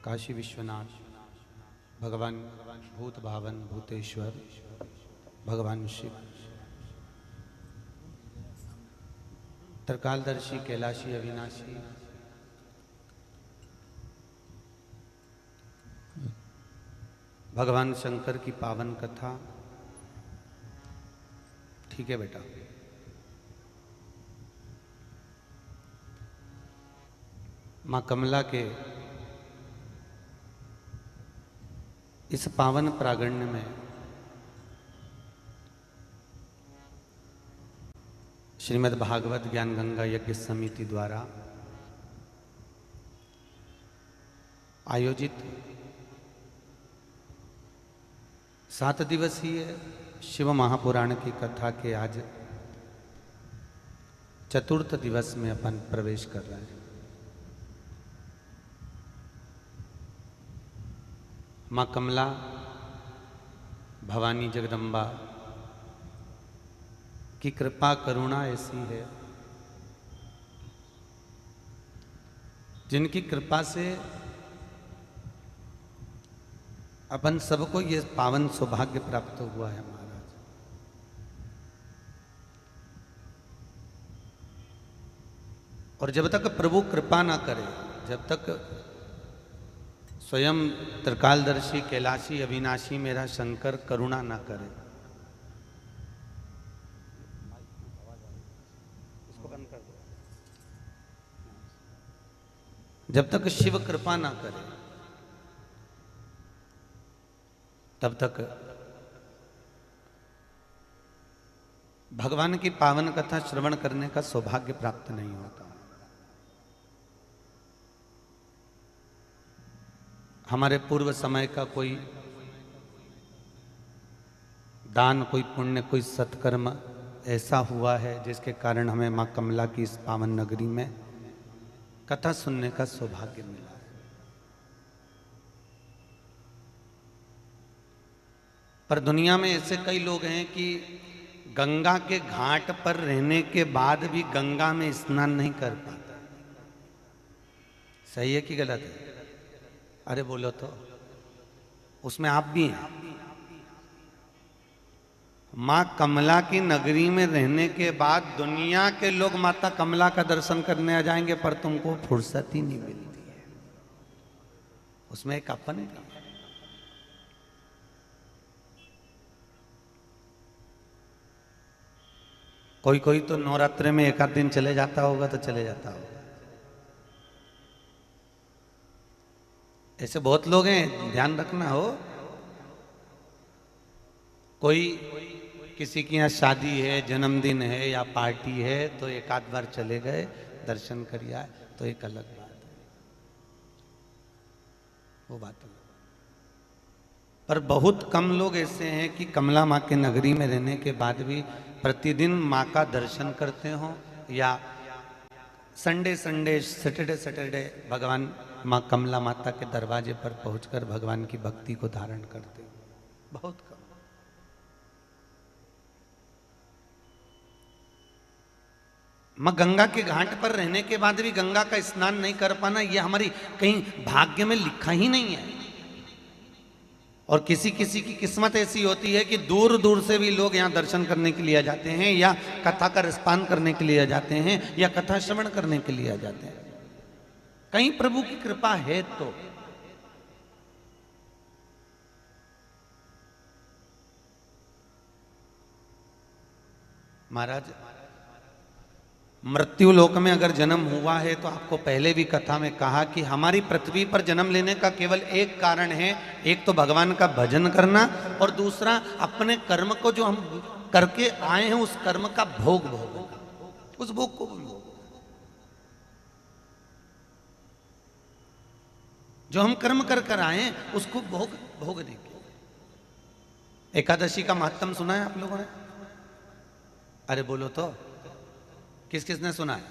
काशी विश्वनाथ भगवान भूत भावन भूतेश्वर भगवान शिव त्रिकालदर्शी कैलाशी अविनाशी भगवान शंकर की पावन कथा। ठीक है बेटा, माँ कमला के इस पावन प्रागण्य में श्रीमद् भागवत ज्ञान गंगा यज्ञ समिति द्वारा आयोजित 7 दिवसीय शिव महापुराण की कथा के आज चतुर्थ दिवस में अपन प्रवेश कर रहे हैं। माँ कमला भवानी जगदम्बा की कृपा करुणा ऐसी है जिनकी कृपा से अपन सबको ये पावन सौभाग्य प्राप्त हुआ है महाराज। और जब तक प्रभु कृपा ना करे, जब तक स्वयं त्रिकालदर्शी कैलाशी अविनाशी मेरा शंकर करुणा ना करे, इसको बंद कर दो, जब तक शिव कृपा ना करे तब तक भगवान की पावन कथा श्रवण करने का सौभाग्य प्राप्त नहीं होता। हमारे पूर्व समय का कोई दान, कोई पुण्य, कोई सत्कर्म ऐसा हुआ है जिसके कारण हमें माँ कमला की इस पावन नगरी में कथा सुनने का सौभाग्य मिला है। पर दुनिया में ऐसे कई लोग हैं कि गंगा के घाट पर रहने के बाद भी गंगा में स्नान नहीं कर पाता। सही है कि गलत है? अरे बोलो तो, उसमें आप भी हैं। माँ कमला की नगरी में रहने के बाद दुनिया के लोग माता कमला का दर्शन करने आ जाएंगे, पर तुमको फुर्सत ही नहीं मिलती है। उसमें एक अपन है। कोई कोई तो नवरात्रि में 1 आध दिन चले जाता होगा तो चले जाता होगा। ऐसे बहुत लोग हैं, ध्यान रखना हो। कोई किसी की यहाँ शादी है, जन्मदिन है या पार्टी है तो 1 आध बार चले गए, दर्शन कर आए, तो एक अलग बात है, वो बात अलग। पर बहुत कम लोग ऐसे हैं कि कमला माँ के नगरी में रहने के बाद भी प्रतिदिन माँ का दर्शन करते हो या संडे सैटरडे भगवान माँ कमला माता के दरवाजे पर पहुंचकर भगवान की भक्ति को धारण करते हो। बहुत कम। माँ गंगा के घाट पर रहने के बाद भी गंगा का स्नान नहीं कर पाना, यह हमारी कहीं भाग्य में लिखा ही नहीं है। और किसी किसी की किस्मत ऐसी होती है कि दूर दूर से भी लोग यहाँ दर्शन करने के लिए आ जाते हैं, या कथा का रसपान करने के लिए आ जाते हैं, या कथा श्रवण करने के लिए आ जाते हैं। कहीं प्रभु की कृपा है तो। महाराज, मृत्यु लोक में अगर जन्म हुआ है तो आपको पहले भी कथा में कहा कि हमारी पृथ्वी पर जन्म लेने का केवल एक कारण है, एक तो भगवान का भजन करना, और दूसरा अपने कर्म को जो हम करके आए हैं उस कर्म का भोग भोगना, उस भोग को भोग। जो हम कर्म कर कर आए हैं उसको भोग भोगने के। एकादशी का महत्व सुना है आप लोगों ने? अरे बोलो तो, किस किसने सुना है?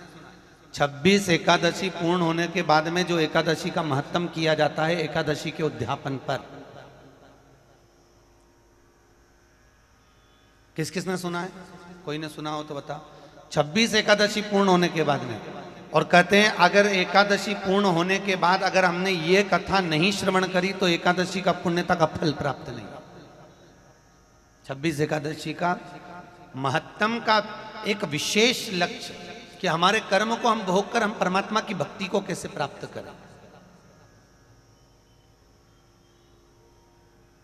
26 एकादशी पूर्ण होने के बाद में जो एकादशी का महत्व किया जाता है एकादशी के उद्यापन पर, किस किसने सुना है? कोई ने सुना हो तो बताओ। 26 एकादशी पूर्ण होने के बाद में और कहते हैं अगर एकादशी पूर्ण होने के बाद अगर हमने ये कथा नहीं श्रवण करी तो एकादशी का पुण्यता का फल प्राप्त नहीं। 26 एकादशी का महत्तम का एक विशेष लक्ष्य कि हमारे कर्म को हम भोग कर हम परमात्मा की भक्ति को कैसे प्राप्त करें,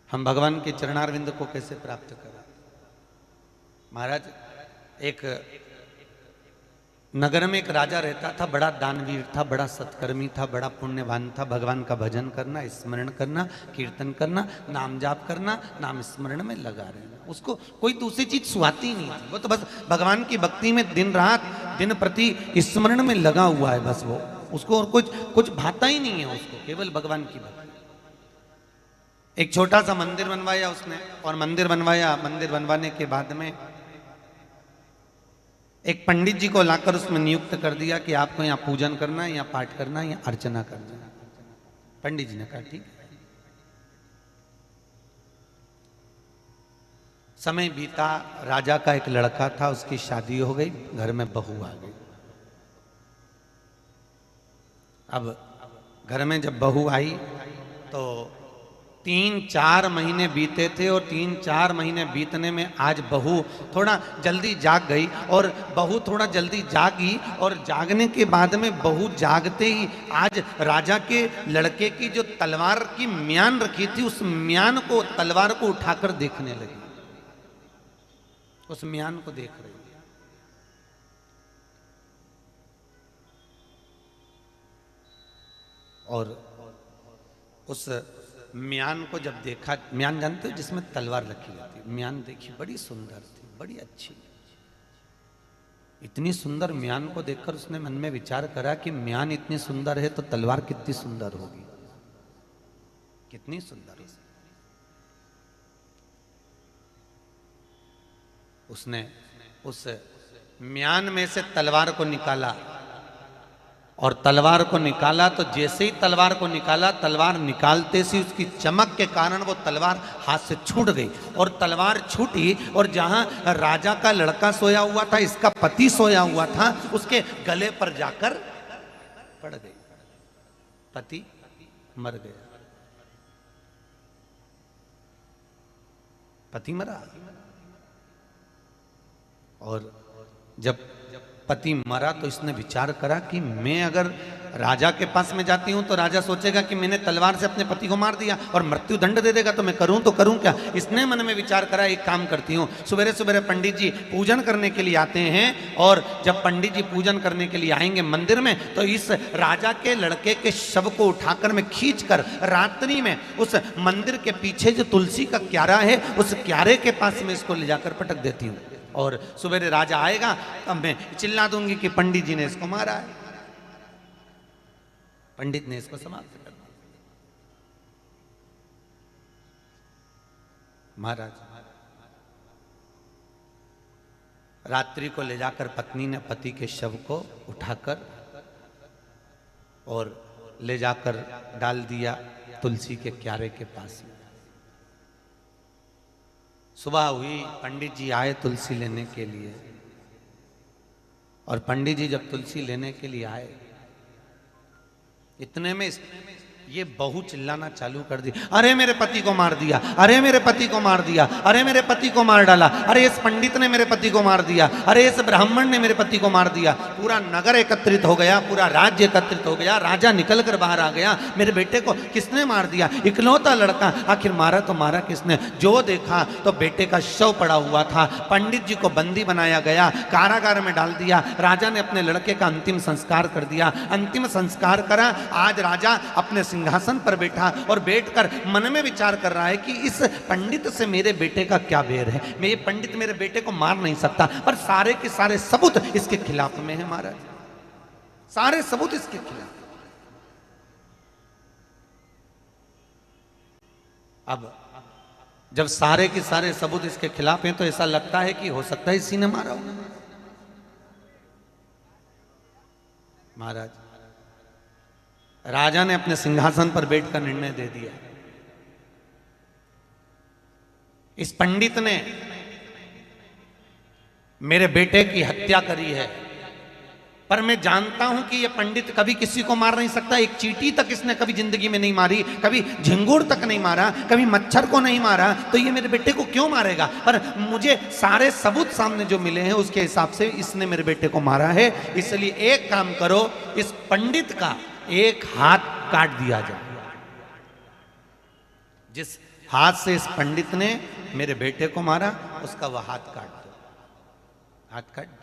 हम भगवान के चरणारविंद को कैसे प्राप्त करें। महाराज, एक नगर में एक राजा रहता था, बड़ा दानवीर था, बड़ा सत्कर्मी था, बड़ा पुण्यवान था। भगवान का भजन करना, स्मरण करना, कीर्तन करना, नाम जाप करना, नाम स्मरण में लगा रहना, उसको कोई दूसरी चीज सुहाती नहीं थी। वो तो बस भगवान की भक्ति में दिन रात दिन प्रति स्मरण में लगा हुआ है बस वो, उसको और कुछ भाता ही नहीं है उसको, केवल भगवान की भक्ति। एक छोटा सा मंदिर बनवाया उसने, और मंदिर बनवाने के बाद में एक पंडित जी को लाकर उसमें नियुक्त कर दिया कि आपको यहाँ पूजन करना है, यहाँ पाठ करना है, यहाँ अर्चना करना है। पंडित जी ने कहा ठीक है। समय बीता, राजा का एक लड़का था, उसकी शादी हो गई, घर में बहू आ गई। अब घर में जब बहू आई तो 3-4 महीने बीते थे, और 3-4 महीने बीतने में आज बहू थोड़ा जल्दी जाग गई, और बहू थोड़ा जल्दी जागी, और जागने के बाद में बहू जागते ही आज राजा के लड़के की जो तलवार की म्यान रखी थी, उस म्यान को, तलवार को उठाकर देखने लगी, उस म्यान को देख रही। और उस म्यान को जब देखा, म्यान जानते हो जिसमें तलवार रखी जाती है, म्यान देखी, बड़ी सुंदर थी, बड़ी अच्छी। इतनी सुंदर म्यान को देखकर उसने मन में विचार करा कि म्यान इतनी सुंदर है तो तलवार कितनी सुंदर होगी, कितनी सुंदर होगी। उसने उस म्यान में से तलवार को निकाला, और तलवार को निकाला तो जैसे ही तलवार को निकाला, तलवार निकालते से उसकी चमक के कारण वो तलवार हाथ से छूट गई, और तलवार छूटी, और जहां राजा का लड़का सोया हुआ था, इसका पति सोया हुआ था, उसके गले पर जाकर पड़ गई, पति मर गया, पति मरा। और जब पति मरा तो इसने विचार करा कि मैं अगर राजा के पास में जाती हूं तो राजा सोचेगा कि मैंने तलवार से अपने पति को मार दिया और मृत्यु दंड दे देगा, तो मैं करूं तो करूं क्या। इसने मन में विचार करा, एक काम करती हूं, सवेरे सवेरे पंडित जी पूजन करने के लिए आते हैं, और जब पंडित जी पूजन करने के लिए आएंगे मंदिर में, तो इस राजा के लड़के के शव को उठाकर मैं खींच कर रात्रि में उस मंदिर के पीछे जो तुलसी का क्यारा है, उस क्यारे के पास में इसको ले जाकर पटक देती हूँ, और सवेरे राजा आएगा तब मैं चिल्ला दूंगी कि पंडित जी ने इसको मारा है, पंडित ने इसको समाप्त कर दिया। महाराज, रात्रि को ले जाकर पत्नी ने पति के शव को उठाकर और ले जाकर डाल दिया तुलसी के क्यारे के पास में। सुबह हुई, पंडित जी आए तुलसी लेने के लिए, और पंडित जी जब तुलसी लेने के लिए आए, इतने में ये बहू चिल्लाना चालू कर दी, अरे मेरे पति को मार दिया, अरे मेरे पति को मार दिया, अरे मेरे पति को मार डाला, अरे इस पंडित ने मेरे पति को मार दिया, अरे इस ब्राह्मण ने मेरे पति को मार दिया। पूरा नगर एकत्रित हो गया, पूरा राज्य एकत्रित हो गया, राजा निकल कर बाहर आ गया, मेरे बेटे को किसने मार दिया, इकलौता लड़का, आखिर मारा तो मारा किसने। जो देखा तो बेटे का शव पड़ा हुआ था, पंडित जी को बंदी बनाया गया, कारागार में डाल दिया, राजा ने अपने लड़के का अंतिम संस्कार कर दिया। अंतिम संस्कार करा, आज राजा अपने सिंहासन पर बैठा और बैठकर मन में विचार कर रहा है कि इस पंडित से मेरे बेटे का क्या बैर है, मैं ये पंडित मेरे बेटे को मार नहीं सकता, पर सारे के सारे सबूत इसके खिलाफ में है महाराज, सारे सबूत इसके खिलाफ। अब जब सारे के सारे सबूत इसके खिलाफ हैं तो ऐसा लगता है कि हो सकता है इसी ने मारा होगा। महाराज, राजा ने अपने सिंहासन पर बैठकर निर्णय दे दिया, इस पंडित ने मेरे बेटे की हत्या करी है, पर मैं जानता हूं कि ये पंडित कभी किसी को मार नहीं सकता। एक चींटी तक इसने कभी जिंदगी में नहीं मारी, कभी झिंगुर तक नहीं मारा, कभी मच्छर को नहीं मारा, तो ये मेरे बेटे को क्यों मारेगा? पर मुझे सारे सबूत सामने जो मिले हैं उसके हिसाब से इसने मेरे बेटे को मारा है। इसलिए एक काम करो, इस पंडित का एक हाथ काट दिया जाए। जिस हाथ से इस पंडित ने मेरे बेटे को मारा उसका वह हाथ काट दो। हाथ काट दिया।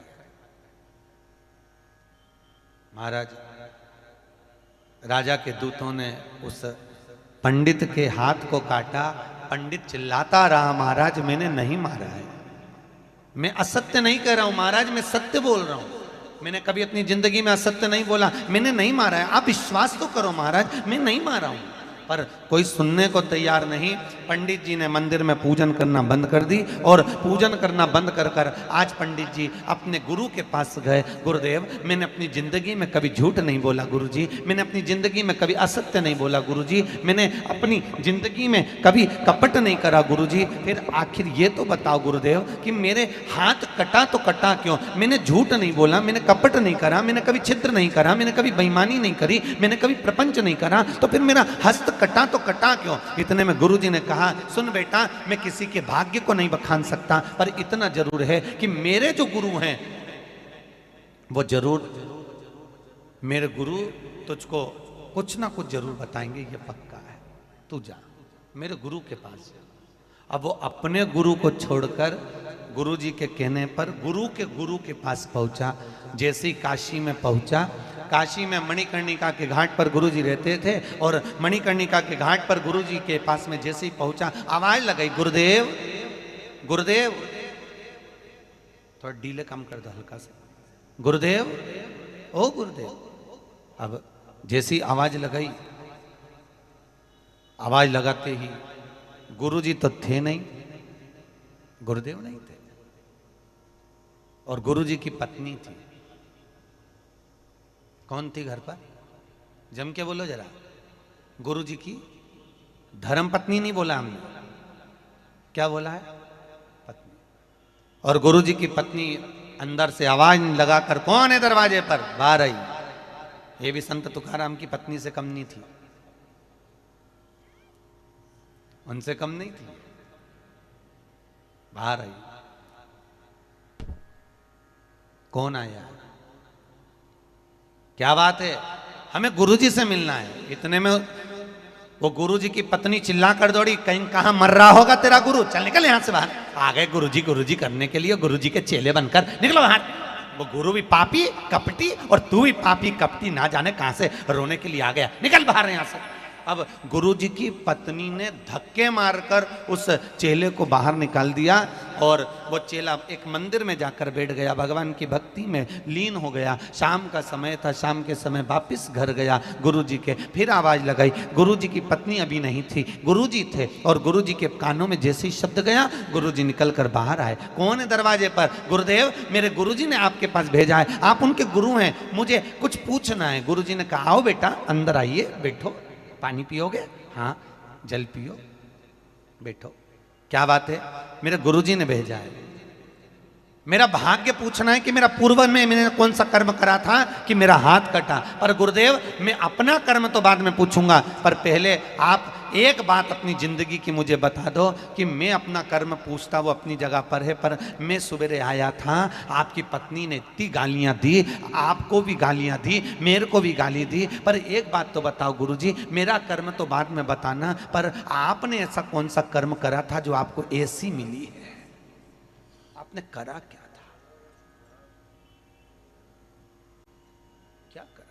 महाराज, राजा के दूतों ने उस पंडित के हाथ को काटा। पंडित चिल्लाता रहा, महाराज मैंने नहीं मारा है, मैं असत्य नहीं कह रहा हूं महाराज, मैं सत्य बोल रहा हूं, मैंने कभी अपनी जिंदगी में असत्य नहीं बोला, मैंने नहीं मारा है, आप विश्वास तो करो महाराज, मैं नहीं मारा हूं। पर कोई सुनने को तैयार नहीं। पंडित जी ने मंदिर में पूजन करना बंद कर दी, और पूजन करना बंद कर कर आज पंडित जी अपने गुरु के पास गए। गुरुदेव, मैंने अपनी जिंदगी में कभी झूठ नहीं बोला गुरुजी, मैंने अपनी जिंदगी में कभी असत्य नहीं बोला गुरुजी, मैंने अपनी जिंदगी में कभी कपट नहीं करा गुरुजी। फिर आखिर ये तो बताओ गुरुदेव कि मेरे हाथ कटा तो कटा क्यों? मैंने झूठ नहीं बोला, मैंने कपट नहीं करा, मैंने कभी छिद्र नहीं करा, मैंने कभी बेईमानी नहीं करी, मैंने कभी प्रपंच नहीं करा, तो फिर मेरा हस्त कटा तो कटा क्यों? इतने में गुरुजी ने कहा, सुन बेटा, मैं किसी के भाग्य को नहीं बखान सकता, पर इतना जरूर है कि मेरे जो गुरु हैं वो जरूर, मेरे गुरु तुझको कुछ ना कुछ जरूर बताएंगे, ये पक्का है, तू जा मेरे गुरु के पास। अब वो अपने गुरु को छोड़कर गुरुजी के कहने पर गुरु के पास पहुंचा। जैसे ही काशी में पहुंचा, काशी में मणिकर्णिका के घाट पर गुरुजी रहते थे, और मणिकर्णिका के घाट पर गुरुजी के पास में जैसे ही पहुंचा, आवाज लगाई, गुरुदेव गुरुदेव। थोड़ा डीले कम कर दो हल्का से, गुरुदेव, ओ गुरुदेव। अब जैसी आवाज लगाई, आवाज लगाते ही गुरुजी तो थे नहीं, गुरुदेव नहीं थे, और गुरुजी की पत्नी थी। कौन थी घर पर? जम के बोलो जरा। गुरुजी की धर्म पत्नी नहीं बोला हमने, क्या बोला है? पत्नी। और गुरुजी की पत्नी अंदर से आवाज लगाकर, कौन है दरवाजे पर? बाहर आई। ये भी संत तुकाराम की पत्नी से कम नहीं थी, उनसे कम नहीं थी। बाहर आई, कौन आया? क्या बात है? हमें गुरुजी से मिलना है। इतने में वो गुरुजी की पत्नी चिल्ला कर दौड़ी, कहीं कहां मर रहा होगा तेरा गुरु, चल निकल यहां से बाहर। आ गए गुरुजी गुरुजी करने के लिए, गुरुजी के चेले बनकर, निकलो बाहर। वो गुरु भी पापी कपटी, और तू भी पापी कपटी, ना जाने कहां से रोने के लिए आ गया, निकल बाहर यहां से। अब गुरुजी की पत्नी ने धक्के मारकर उस चेले को बाहर निकाल दिया, और वो चेला एक मंदिर में जाकर बैठ गया, भगवान की भक्ति में लीन हो गया। शाम का समय था, शाम के समय वापिस घर गया गुरुजी के। फिर आवाज लगाई, गुरुजी की पत्नी अभी नहीं थी, गुरुजी थे, और गुरुजी के कानों में जैसे ही शब्द गया, गुरुजी निकल कर बाहर आए। कौन है दरवाजे पर? गुरुदेव, मेरे गुरुजी ने आपके पास भेजा है, आप उनके गुरु हैं, मुझे कुछ पूछना है। गुरुजी ने कहा, आओ बेटा अंदर आइए, बैठो, पानी पियोगे? हाँ, जल पियो, बैठो। क्या बात है? मेरे गुरुजी ने भेजा है, मेरा भाग्य पूछना है कि मेरा पूर्व में मैंने कौन सा कर्म करा था कि मेरा हाथ कटा। पर गुरुदेव, मैं अपना कर्म तो बाद में पूछूंगा, पर पहले आप एक बात अपनी जिंदगी की मुझे बता दो कि मैं अपना कर्म पूछता, वो अपनी जगह पर है, पर मैं सवेरे आया था, आपकी पत्नी ने इतनी गालियां दी, आपको भी गालियां दी, मेरे को भी गाली दी, पर एक बात तो बताओ गुरुजी, मेरा कर्म तो बाद में बताना, पर आपने ऐसा कौन सा कर्म करा था जो आपको ऐसी मिली है? आपने करा क्या था? क्या करा था?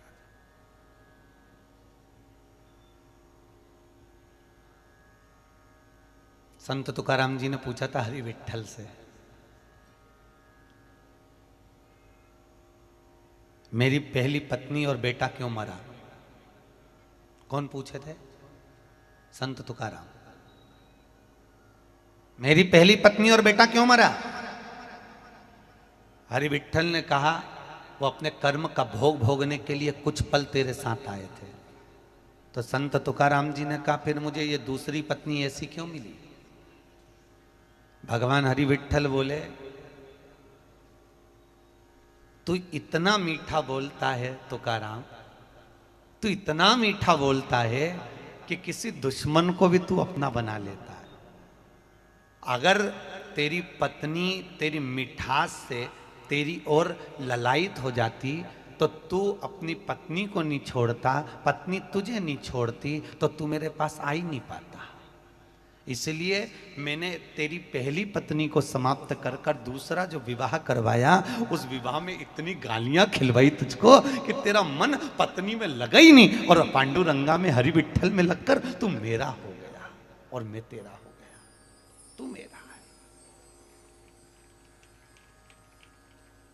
संत तुकाराम जी ने पूछा था हरि विठ्ठल से, मेरी पहली पत्नी और बेटा क्यों मरा? कौन पूछे थे? संत तुकाराम। मेरी पहली पत्नी और बेटा क्यों मरा? हरि विठ्ठल ने कहा, वो अपने कर्म का भोग भोगने के लिए कुछ पल तेरे साथ आए थे। तो संत तुकाराम जी ने कहा, फिर मुझे ये दूसरी पत्नी ऐसी क्यों मिली? भगवान हरि विठ्ठल बोले, तू इतना मीठा बोलता है तुकाराम, तू इतना मीठा बोलता है कि किसी दुश्मन को भी तू अपना बना लेता है। अगर तेरी पत्नी तेरी मिठास से तेरी ओर ललायित हो जाती तो तू अपनी पत्नी को नहीं छोड़ता, पत्नी तुझे नहीं छोड़ती, तो तू मेरे पास आ ही नहीं पाता। इसलिए मैंने तेरी पहली पत्नी को समाप्त कर कर दूसरा जो विवाह करवाया, उस विवाह में इतनी गालियां खिलवाई तुझको कि तेरा मन पत्नी में लगा ही नहीं, और पांडुरंगा में हरि विठ्ठल में लगकर तू मेरा हो गया और मैं तेरा हो गया, तू मेरा है।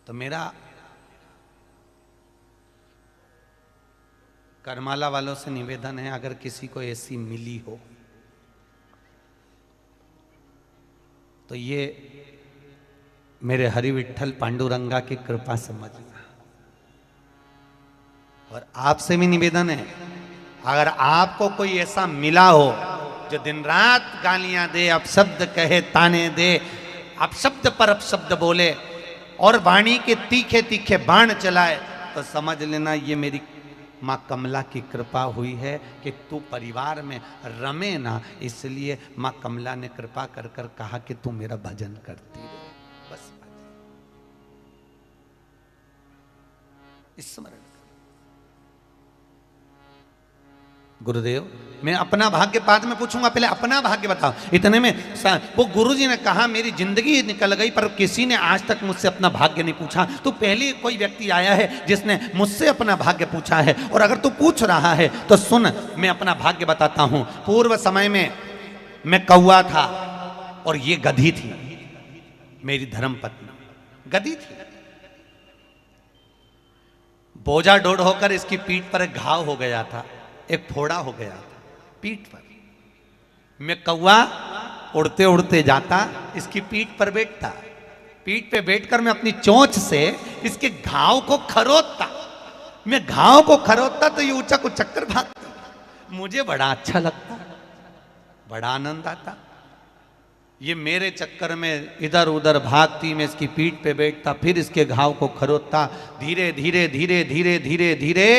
तो मेरा करमाला वालों से निवेदन है, अगर किसी को ऐसी मिली हो तो ये मेरे हरि विठ्ठल पांडुरंगा की कृपा समझना। और आपसे भी निवेदन है, अगर आपको कोई ऐसा मिला हो जो दिन रात गालियां दे, अपशब्द कहे, ताने दे, अपशब्द पर अपशब्द बोले और वाणी के तीखे तीखे बाण चलाए, तो समझ लेना ये मेरी माँ कमला की कृपा हुई है कि तू परिवार में रमे ना, इसलिए माँ कमला ने कृपा कर कर कहा कि तू मेरा भजन करती रहे, बस स्मरण। गुरुदेव मैं अपना भाग्य बाद में पूछूंगा, पहले अपना भाग्य बताओ। इतने में वो गुरुजी ने कहा मेरी जिंदगी निकल गई पर किसी ने आज तक मुझसे अपना भाग्य नहीं पूछा। तो पहले कोई व्यक्ति आया है जिसने मुझसे अपना भाग्य पूछा है, और अगर तू पूछ रहा है तो सुन, मैं अपना भाग्य बताता हूं। पूर्व समय में मैं कौआ था और ये गधी थी, मेरी धर्मपत्नी गधी थी। बोझा डोड़ होकर इसकी पीठ पर एक घाव हो गया था, एक फोड़ा हो गया था पीठ पर। मैं कौआ उड़ते उड़ते जाता, इसकी पीठ पर बैठता, पीठ पे बैठकर मैं अपनी चोंच से इसके घाव को खरोदता। मैं घाव को खरोदता तो ये ऊंचा को चक्कर भागता। मुझे बड़ा अच्छा लगता, बड़ा आनंद आता। ये मेरे चक्कर में इधर उधर भागती, मैं इसकी पीठ पे बैठता, फिर इसके घाव को खरोदता। धीरे धीरे धीरे धीरे धीरे धीरे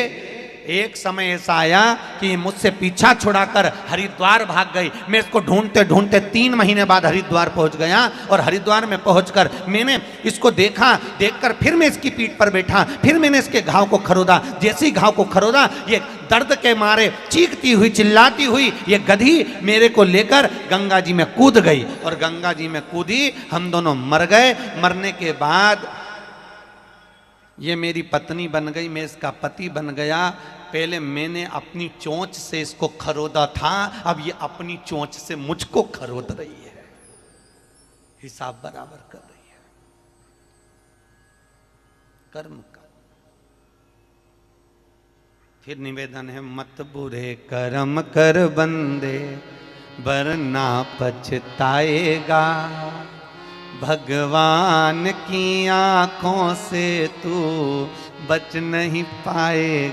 एक समय ऐसा आया कि मुझसे पीछा छुड़ाकर हरिद्वार भाग गई। मैं इसको ढूंढते ढूंढते 3 महीने बाद हरिद्वार पहुंच गया, और हरिद्वार में पहुंचकर मैंने इसको देखा। देखकर फिर मैं इसकी पीठ पर बैठा, फिर मैंने इसके घाव को खरोदा। जैसे ही घाव को खरोदा, ये दर्द के मारे चीखती हुई चिल्लाती हुई ये गधी मेरे को लेकर गंगा जी में कूद गई, और गंगा जी में कूदी, हम दोनों मर गए। मरने के बाद ये मेरी पत्नी बन गई, मैं इसका पति बन गया। पहले मैंने अपनी चोंच से इसको खरोदा था, अब ये अपनी चोंच से मुझको खरोद रही है, हिसाब बराबर कर रही है कर्म का। फिर निवेदन है, मत बुरे कर्म कर बंदे वरना पछताएगा, भगवान की आंखों से तू बच नहीं पाएगा।